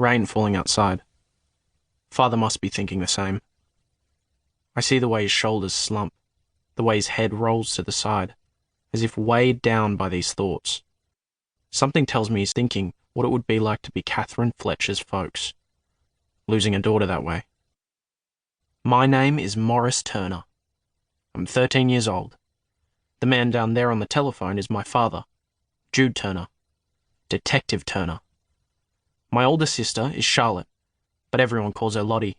Rain falling outside. Father must be thinking the same. I see the way his shoulders slump, the way his head rolls to the side, as if weighed down by these thoughts. Something tells me he's thinking what it would be like to be Catherine Fletcher's folks, losing a daughter that way. My name is Morris Turner. I'm 13 years old. The man down there on the telephone is my father, Jude Turner, Detective Turner. My older sister is Charlotte, but everyone calls her Lottie.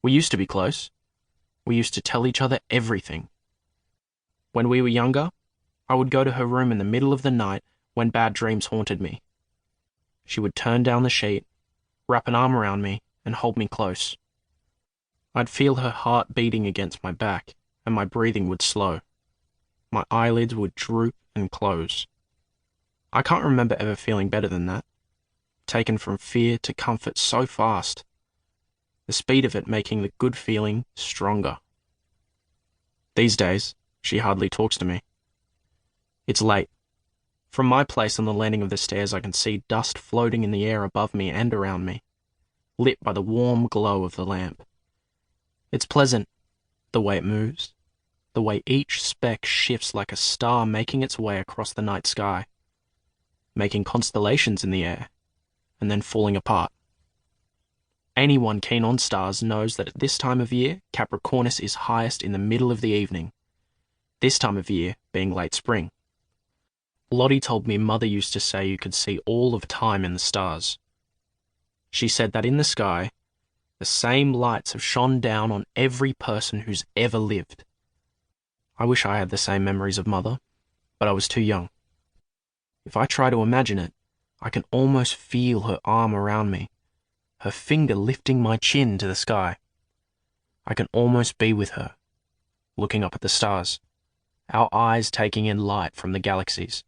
We used to be close. We used to tell each other everything. When we were younger, I would go to her room in the middle of the night when bad dreams haunted me. She would turn down the sheet, wrap an arm around me, and hold me close. I'd feel her heart beating against my back, and my breathing would slow. My eyelids would droop and close. I can't remember ever feeling better than that, taken from fear to comfort so fast, the speed of it making the good feeling stronger. These days, she hardly talks to me. It's late. From my place on the landing of the stairs, I can see dust floating in the air above me and around me, lit by the warm glow of the lamp. It's pleasant, the way it moves, the way each speck shifts like a star making its way across the night sky, making constellations in the air, and then falling apart. Anyone keen on stars knows that at this time of year, Capricornus is highest in the middle of the evening, this time of year being late spring. Lottie told me Mother used to say you could see all of time in the stars. She said that in the sky, the same lights have shone down on every person who's ever lived. I wish I had the same memories of Mother, but I was too young. If I try to imagine it, I can almost feel her arm around me, her finger lifting my chin to the sky. I can almost be with her, looking up at the stars, our eyes taking in light from the galaxies.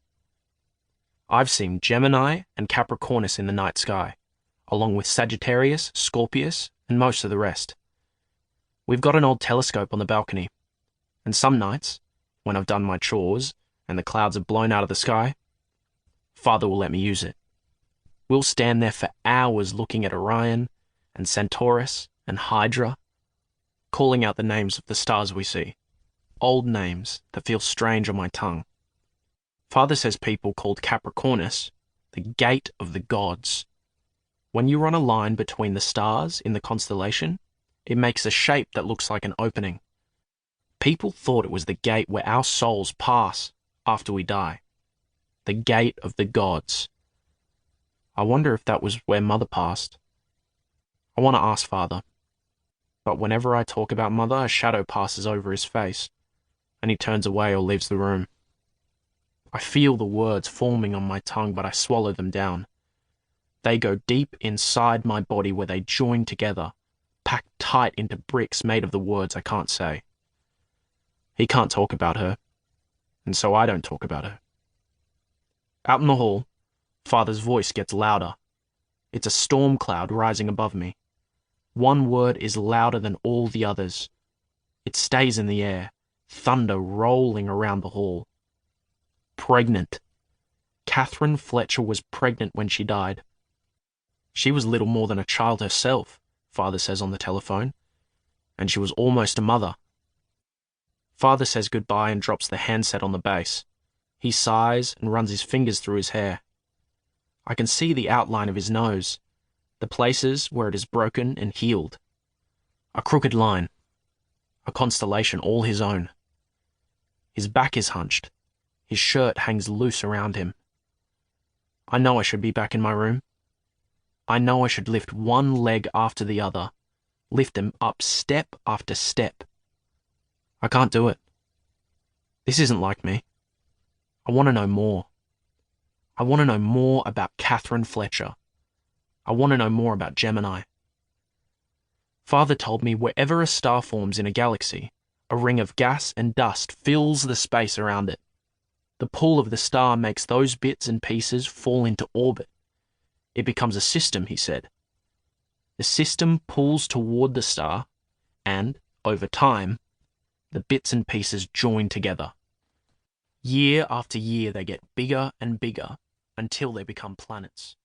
I've seen Gemini and Capricornus in the night sky, along with Sagittarius, Scorpius, and most of the rest. We've got an old telescope on the balcony, and some nights, when I've done my chores and the clouds have blown out of the sky, Father will let me use it. We'll stand there for hours looking at Orion and Centaurus and Hydra, calling out the names of the stars we see, old names that feel strange on my tongue. Father says people called Capricornus the gate of the gods. When you run a line between the stars in the constellation, it makes a shape that looks like an opening. People thought it was the gate where our souls pass after we die. The gate of the gods. I wonder if that was where Mother passed. I want to ask Father, but whenever I talk about Mother, a shadow passes over his face, and he turns away or leaves the room. I feel the words forming on my tongue, but I swallow them down. They go deep inside my body where they join together, packed tight into bricks made of the words I can't say. He can't talk about her, and so I don't talk about her. Out in the hall, Father's voice gets louder. It's a storm cloud rising above me. One word is louder than all the others. It stays in the air, thunder rolling around the hall. Pregnant. Catherine Fletcher was pregnant when she died. She was little more than a child herself, Father says on the telephone, and she was almost a mother. Father says goodbye and drops the handset on the base. He sighs and runs his fingers through his hair. I can see the outline of his nose, the places where it is broken and healed. A crooked line, a constellation all his own. His back is hunched. His shirt hangs loose around him. I know I should be back in my room. I know I should lift one leg after the other, lift them up step after step. I can't do it. This isn't like me. I want to know more. I want to know more about Catherine Fletcher. I want to know more about Gemini. Father told me wherever a star forms in a galaxy, a ring of gas and dust fills the space around it. The pull of the star makes those bits and pieces fall into orbit. It becomes a system, he said. The system pulls toward the star, and, over time, the bits and pieces join together. Year after year they get bigger and bigger until they become planets.